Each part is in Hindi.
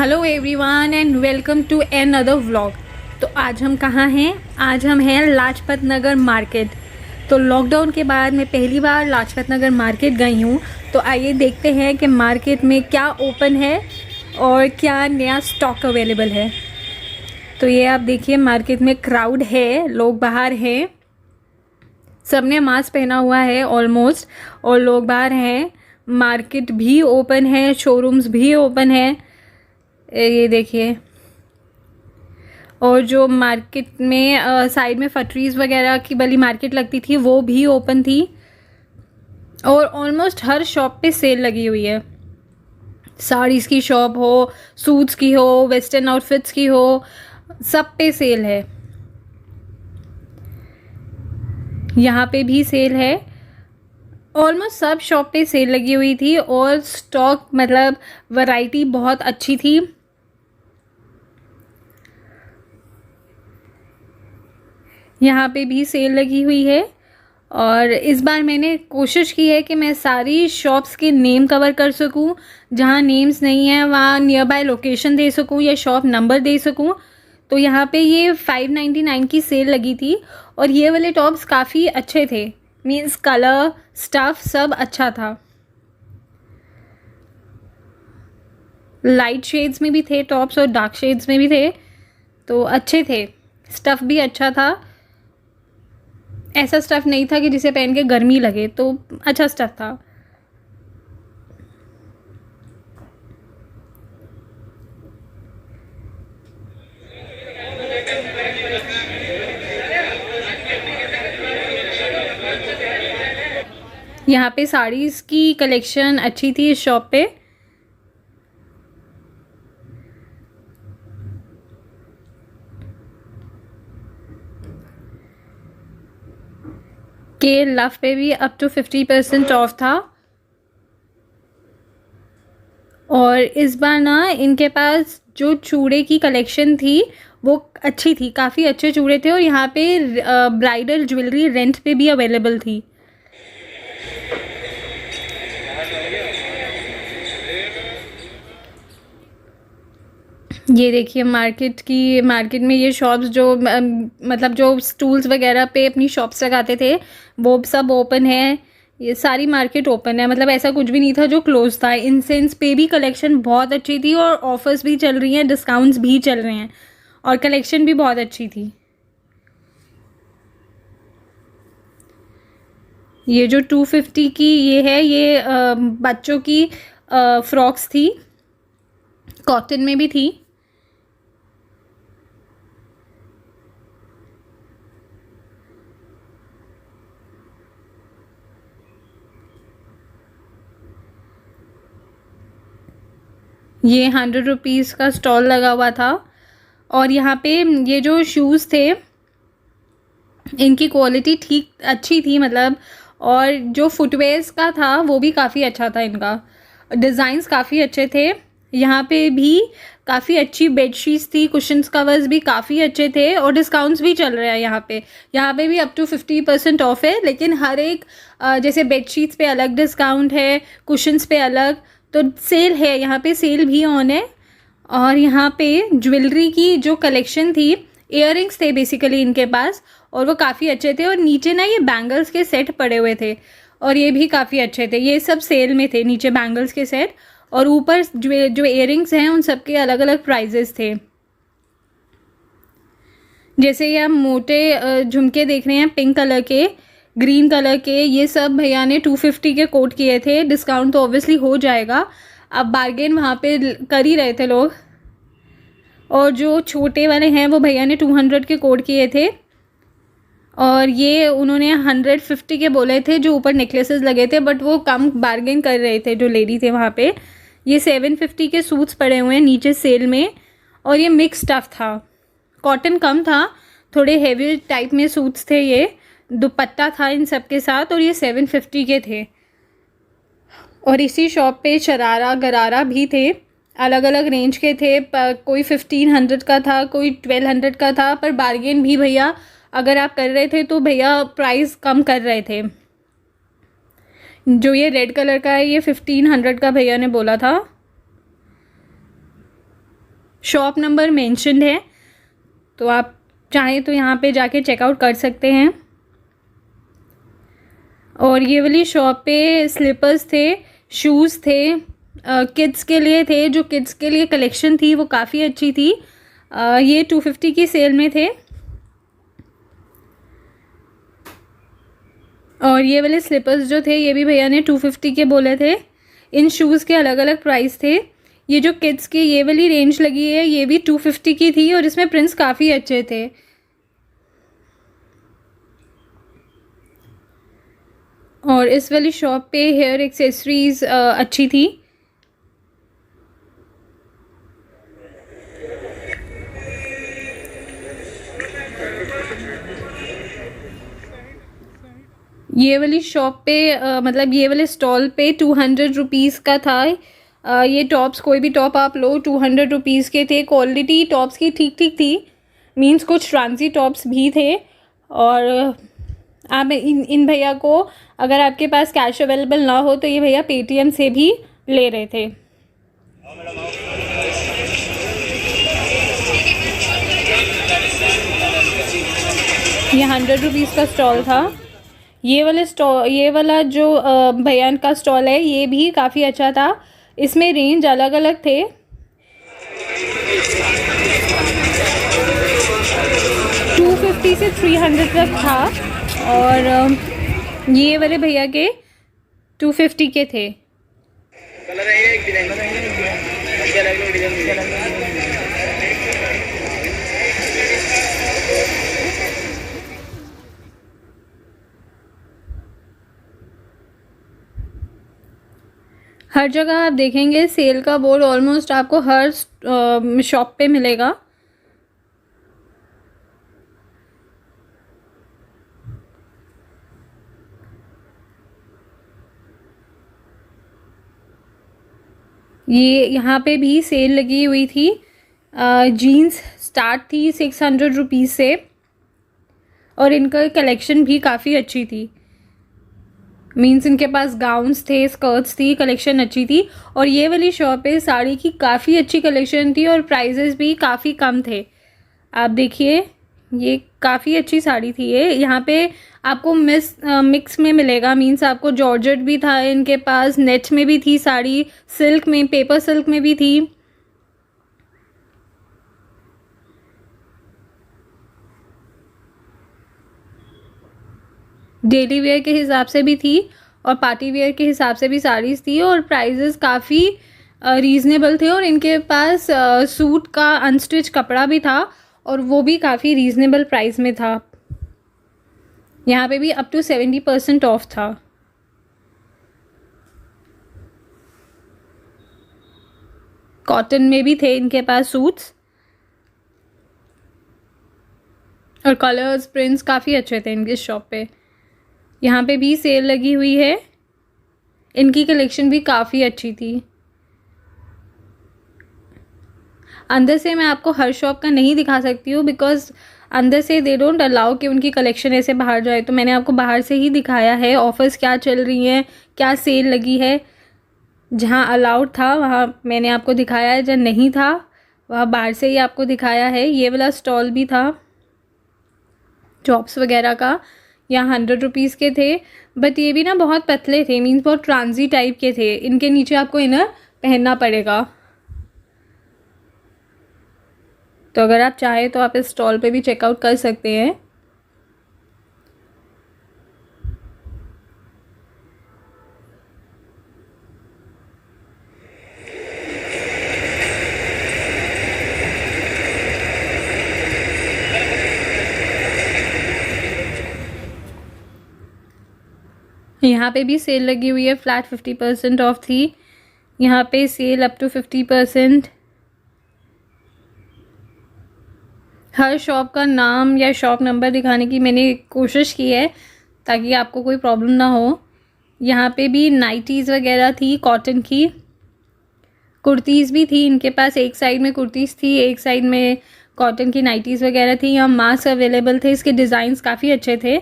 Hello everyone and welcome to another vlog. तो आज हम कहाँ हैं? आज हम हैं लाजपत नगर मार्केट। तो लॉकडाउन के बाद मैं पहली बार लाजपत नगर मार्केट गई हूँ। तो आइए देखते हैं कि मार्केट में क्या ओपन है और क्या नया स्टॉक अवेलेबल है। तो ये आप देखिए, मार्केट में क्राउड है, लोग बाहर हैं, सबने मास्क पहना हुआ है ऑलमोस्ट, और लोग बाहर हैं। मार्केट भी ओपन है, शोरूम्स भी ओपन है, ये देखिए। और जो मार्केट में साइड में फैक्ट्रीज वगैरह की वाली मार्केट लगती थी वो भी ओपन थी। और ऑलमोस्ट हर शॉप पे सेल लगी हुई है। साड़ीज़ की शॉप हो, सूट्स की हो, वेस्टर्न आउटफिट्स की हो, सब पे सेल है। यहाँ पे भी सेल है। ऑलमोस्ट सब शॉप पे सेल लगी हुई थी और स्टॉक मतलब वैरायटी बहुत अच्छी थी। यहाँ पे भी सेल लगी हुई है। और इस बार मैंने कोशिश की है कि मैं सारी शॉप्स के नेम कवर कर सकूं। जहाँ नेम्स नहीं है वहाँ नियर बाय लोकेशन दे सकूं या शॉप नंबर दे सकूं। तो यहाँ पे ये 599 की सेल लगी थी और ये वाले टॉप्स काफ़ी अच्छे थे। मीन्स कलर, स्टफ़ सब अच्छा था। लाइट शेड्स में भी थे टॉप्स और डार्क शेड्स में भी थे, तो अच्छे थे। स्टफ़ भी अच्छा था, ऐसा स्टफ़ नहीं था कि जिसे पहन के गर्मी लगे, तो अच्छा स्टफ़ था। यहाँ पे साड़ीज़ की कलेक्शन अच्छी थी इस शॉप पे। के लव पे भी अप टू 50% ऑफ था। और इस बार ना इनके पास जो चूड़े की कलेक्शन थी वो अच्छी थी, काफ़ी अच्छे चूड़े थे। और यहाँ पे ब्राइडल ज्वेलरी रेंट पे भी अवेलेबल थी। ये देखिए, मार्केट में ये शॉप्स जो मतलब जो स्टूल्स वगैरह पे अपनी शॉप्स लगाते थे वो सब ओपन है। ये सारी मार्केट ओपन है, मतलब ऐसा कुछ भी नहीं था जो क्लोज था। इंसेंस पे भी कलेक्शन बहुत अच्छी थी और ऑफर्स भी चल रही हैं, डिस्काउंट्स भी चल रहे हैं और कलेक्शन भी बहुत अच्छी थी। ये जो 250 की ये है, ये बच्चों की फ्रॉक्स थी, कॉटन में भी थी। ये 100 रुपीज़ का स्टॉल लगा हुआ था। और यहाँ पे ये जो शूज़ थे इनकी क्वालिटी ठीक अच्छी थी, मतलब। और जो फुटवेयर्स का था वो भी काफ़ी अच्छा था, इनका डिज़ाइंस काफ़ी अच्छे थे। यहाँ पे भी काफ़ी अच्छी बेडशीट्स थी, कुशन्स कवर्स भी काफ़ी अच्छे थे और डिस्काउंट्स भी चल रहे हैं यहाँ पे भी अप टू 50% ऑफ है। लेकिन हर एक जैसे बेडशीट्स पे अलग डिस्काउंट है, कुशन्स पे अलग, तो सेल है, यहाँ पे सेल भी ऑन है। और यहाँ पे ज्वेलरी की जो कलेक्शन थी, इयररिंग्स थे बेसिकली इनके पास, और वो काफ़ी अच्छे थे। और नीचे ना ये बैंगल्स के सेट पड़े हुए थे और ये भी काफ़ी अच्छे थे। ये सब सेल में थे, नीचे बैंगल्स के सेट, और ऊपर जो इयररिंग्स हैं उन सब के अलग अलग प्राइजेस थे। जैसे ये हम मोटे झुमके देख रहे हैं पिंक कलर के, ग्रीन कलर के, ये सब भैया ने 250 के कोट किए थे। डिस्काउंट तो ऑब्वियसली हो जाएगा, अब बार्गेन वहाँ पे कर ही रहे थे लोग। और जो छोटे वाले हैं वो भैया ने 200 के कोट किए थे और ये उन्होंने 150 के बोले थे जो ऊपर नेकलेसेस लगे थे, बट वो कम बार्गेन कर रहे थे जो लेडी थे वहाँ पे। ये 750 के सूट्स पड़े हुए हैं नीचे सेल में, और ये मिक्स स्टफ़ था, कॉटन कम था, थोड़े हेवी टाइप में सूट्स थे। ये दुपट्टा था इन सब के साथ, और ये 750 के थे। और इसी शॉप पे शरारा गरारा भी थे, अलग अलग रेंज के थे। कोई 1500 का था, कोई 1200 का था, पर बार्गेन भी भैया अगर आप कर रहे थे तो भैया प्राइस कम कर रहे थे। जो ये रेड कलर का है ये 1500 का भैया ने बोला था। शॉप नंबर मेंशन्ड है, तो आप चाहें तो यहाँ पे जाके चेकआउट कर सकते हैं। और ये वाली शॉप पे स्लीपर्स थे, शूज़ थे, किड्स के लिए थे। जो किड्स के लिए कलेक्शन थी वो काफ़ी अच्छी थी। ये 250 की सेल में थे। और ये वाले स्लीपर्स जो थे ये भी भैया ने 250 के बोले थे। इन शूज़ के अलग अलग प्राइस थे। ये जो किड्स की ये वाली रेंज लगी है ये भी 250 की थी और इसमें प्रिंट्स काफ़ी अच्छे थे। और इस वाली शॉप पे हेयर एक्सेसरीज़ अच्छी थी। ये वाली शॉप पे मतलब ये वाले स्टॉल पे 200 रुपीज़ का था। ये टॉप्स, कोई भी टॉप आप लो 200 रुपीज़ के थे। क्वालिटी टॉप्स की ठीक ठीक थी, मीन्स कुछ ट्रांसी टॉप्स भी थे। और आप इन भैया को, अगर आपके पास कैश अवेलेबल ना हो तो ये भैया पेटीएम से भी ले रहे थे। ये 100 रुपीज़ का स्टॉल था। ये वाला जो भैया का स्टॉल है ये भी काफ़ी अच्छा था। इसमें रेंज अलग अलग थे। $250 से $300 तक था। और ये वाले भैया के 250 के थे। हर जगह आप देखेंगे सेल का बोर्ड ऑलमोस्ट आपको हर शॉप पे मिलेगा। ये यहाँ पे भी सेल लगी हुई थी। जीन्स स्टार्ट थी 600 रुपीज़ से और इनका कलेक्शन भी काफ़ी अच्छी थी। मीन्स इनके पास गाउन्स थे, स्कर्ट्स थी, कलेक्शन अच्छी थी। और ये वाली शॉप पे साड़ी की काफ़ी अच्छी कलेक्शन थी और प्राइजेस भी काफ़ी कम थे। आप देखिए ये काफ़ी अच्छी साड़ी थी। ये यहाँ पे आपको मिक्स में मिलेगा, मीन्स आपको जॉर्जेट भी था इनके पास, नेट में भी थी साड़ी, सिल्क में, पेपर सिल्क में भी थी। डेली वेयर के हिसाब से भी थी और पार्टी वेयर के हिसाब से भी साड़ीज़ थी और प्राइजेस काफ़ी रीज़नेबल थे। और इनके पास सूट का अनस्टिच कपड़ा भी था और वो भी काफ़ी रीज़नेबल प्राइस में था। यहाँ पे भी अप टू 70% ऑफ था। कॉटन में भी थे इनके पास सूट्स और कलर्स, प्रिंट्स काफ़ी अच्छे थे इनकी शॉप पे। यहाँ पे भी सेल लगी हुई है। इनकी कलेक्शन भी काफ़ी अच्छी थी। अंदर से मैं आपको हर शॉप का नहीं दिखा सकती हूँ बिकॉज़ अंदर से दे डोंट अलाउ कि उनकी कलेक्शन ऐसे बाहर जाए, तो मैंने आपको बाहर से ही दिखाया है ऑफ़र्स क्या चल रही हैं, क्या सेल लगी है। जहाँ अलाउड था वहाँ मैंने आपको दिखाया है, जहाँ नहीं था वहाँ बाहर से ही आपको दिखाया है। ये वाला स्टॉल भी था टॉप्स वगैरह का, यहाँ 100 रुपीज़ के थे। बट ये भी ना बहुत पतले थे, मीन्स बहुत ट्रांजी टाइप के थे। इनके नीचे आपको इनर पहनना पड़ेगा। तो अगर आप चाहें तो आप इस स्टॉल पे भी चेकआउट कर सकते हैं। यहाँ पे भी सेल लगी हुई है, फ्लैट 50% ऑफ थी। यहाँ पे सेल अप टू 50%। हर शॉप का नाम या शॉप नंबर दिखाने की मैंने कोशिश की है ताकि आपको कोई प्रॉब्लम ना हो। यहाँ पे भी नाइटीज़ वगैरह थी, कॉटन की। कुर्तीज़ भी थी इनके पास, एक साइड में कुर्तीज़ थी, एक साइड में कॉटन की नाइटीज़ वगैरह थी। यहाँ मास्क अवेलेबल थे, इसके डिज़ाइंस काफ़ी अच्छे थे।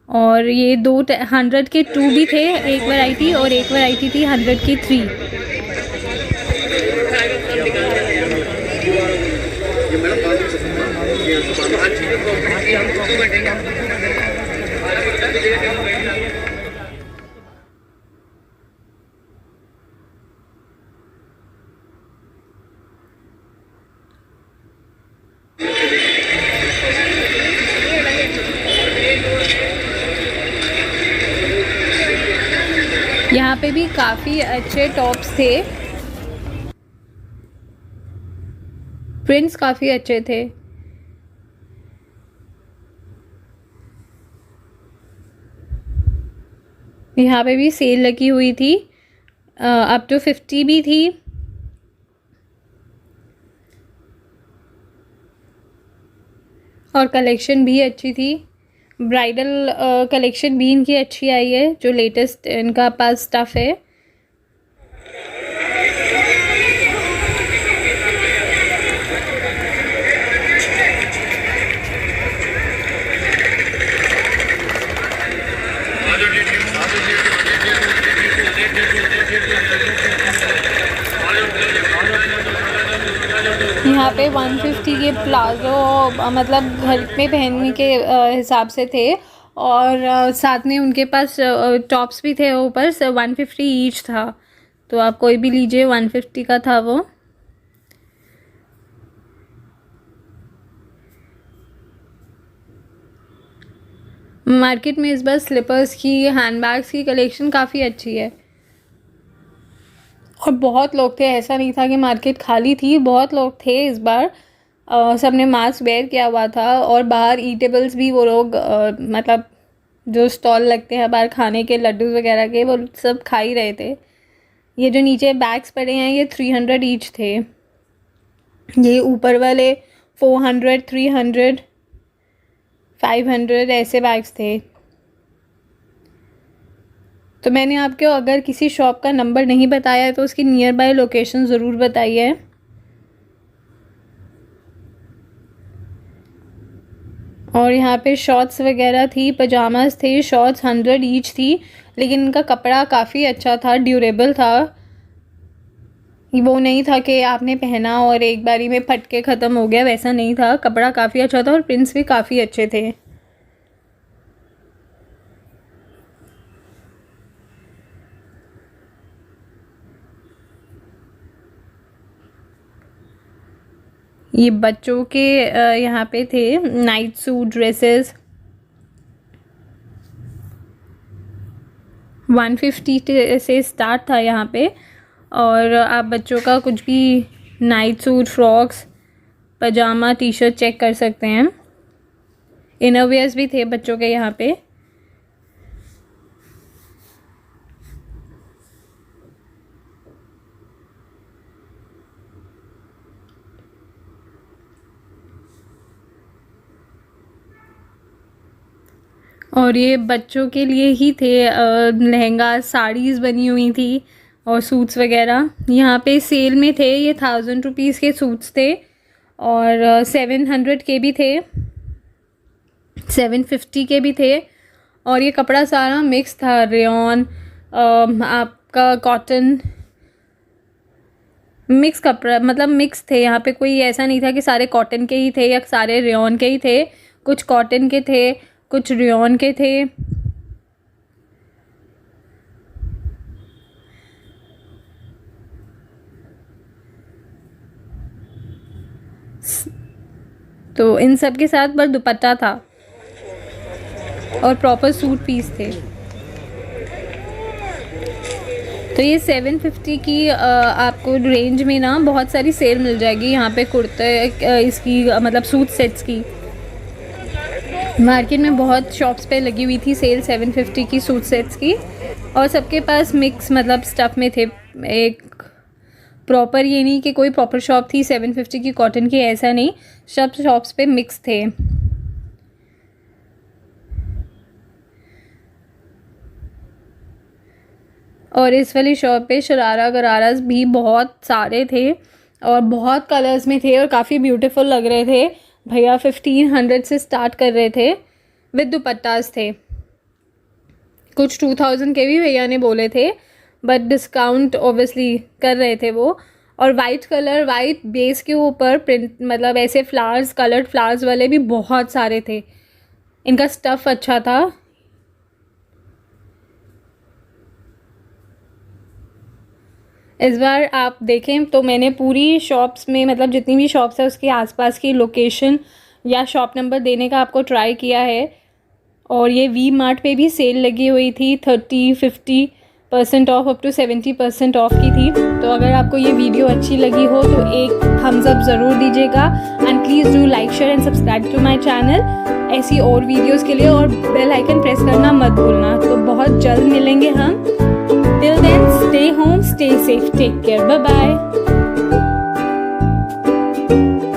और ये 100 के 2 भी थे, एक वैरायटी, और एक वैरायटी थी 100 के 3। यहाँ पे भी काफ़ी अच्छे टॉप्स थे, प्रिंट्स काफ़ी अच्छे थे। यहाँ पे भी सेल लगी हुई थी, अप टू 50 भी थी। और कलेक्शन भी अच्छी थी। ब्राइडल कलेक्शन भी इनकी अच्छी आई है, जो लेटेस्ट इनका पास स्टफ़ है। यहाँ पे 150 के प्लाज़ो मतलब घर में पहनने के हिसाब से थे, और साथ में उनके पास टॉप्स भी थे ऊपर से। 150 ईच था, तो आप कोई भी लीजिए, 150 का था वो। मार्केट में इस बार स्लीपर्स की, हैंडबैग्स की कलेक्शन काफ़ी अच्छी है, और बहुत लोग थे। ऐसा नहीं था कि मार्केट खाली थी, बहुत लोग थे इस बार। सब ने मास्क वेयर किया हुआ था, और बाहर ईटेबल्स भी वो लोग मतलब जो स्टॉल लगते हैं बाहर खाने के, लड्डू वगैरह के, वो सब खा ही रहे थे। ये जो नीचे बैग्स पड़े हैं ये 300 ईच थे। ये ऊपर वाले 400, 300, 500 ऐसे बैग्स थे। तो मैंने आपको अगर किसी शॉप का नंबर नहीं बताया है तो उसकी नियर बाय लोकेशन ज़रूर बताइए। और यहाँ पे शॉर्ट्स वगैरह थी, पजामास थे। शॉर्ट्स 100 ईच थी, लेकिन इनका कपड़ा काफ़ी अच्छा था, ड्यूरेबल था। वो नहीं था कि आपने पहना और एक बारी में फट के ख़त्म हो गया, वैसा नहीं था। कपड़ा काफ़ी अच्छा था और प्रिंट्स भी काफ़ी अच्छे थे। ये बच्चों के यहाँ पे थे नाइट सूट ड्रेसेस, 150 से स्टार्ट था यहाँ पे। और आप बच्चों का कुछ भी नाइट सूट, फ्रॉक्स, पजामा, टी शर्ट चेक कर सकते हैं। इनरवेयर्स भी थे बच्चों के यहाँ पे। और ये बच्चों के लिए ही थे, लहंगा, साड़ीज़ बनी हुई थी, और सूट्स वगैरह यहाँ पे सेल में थे। ये 1000 रुपीज़ के सूट्स थे, और 700 के भी थे, 750 के भी थे। और ये कपड़ा सारा मिक्स था, रेयॉन, आपका कॉटन, मिक्स कपड़ा, मतलब मिक्स थे। यहाँ पे कोई ऐसा नहीं था कि सारे कॉटन के ही थे या सारे रेयॉन के ही थे। कुछ कॉटन के थे, कुछ रेयॉन के थे। तो इन सब के साथ बस दुपट्टा था और प्रॉपर सूट पीस थे। तो ये 750 की आपको रेंज में ना बहुत सारी सेल मिल जाएगी यहाँ पे कुर्ते इसकी मतलब सूट सेट्स की। मार्केट में बहुत शॉप्स पे लगी हुई थी सेल 750 की सूट सेट्स की, और सबके पास मिक्स मतलब स्टफ़ में थे। एक प्रॉपर ये नहीं कि कोई प्रॉपर शॉप थी 750 की कॉटन की, ऐसा नहीं, सब शॉप्स पे मिक्स थे। और इस वाली शॉप पे शरारा गरारास भी बहुत सारे थे और बहुत कलर्स में थे और काफ़ी ब्यूटीफुल लग रहे थे। भैया 1500 से स्टार्ट कर रहे थे, विद दुपट्टास थे। कुछ 2000 के भी भैया ने बोले थे, बट डिस्काउंट ऑब्वियसली कर रहे थे वो। और वाइट कलर, वाइट बेस के ऊपर प्रिंट, मतलब ऐसे फ्लावर्स, कलर्ड फ्लावर्स वाले भी बहुत सारे थे। इनका स्टफ़ अच्छा था। इस बार आप देखें तो मैंने पूरी शॉप्स में, मतलब जितनी भी शॉप्स है उसके आसपास की लोकेशन या शॉप नंबर देने का आपको ट्राई किया है। और ये वी मार्ट पे भी सेल लगी हुई थी, 30-50% ऑफ, अप टू 70% ऑफ की थी। तो अगर आपको ये वीडियो अच्छी लगी हो तो एक थम्स अप ज़रूर दीजिएगा, and please do like, share and subscribe to my channel ऐसी और वीडियोज़ के लिए, और बेल आइकन प्रेस करना मत भूलना। तो बहुत जल्द मिलेंगे हम। Till then, stay home, stay safe, take care, bye bye.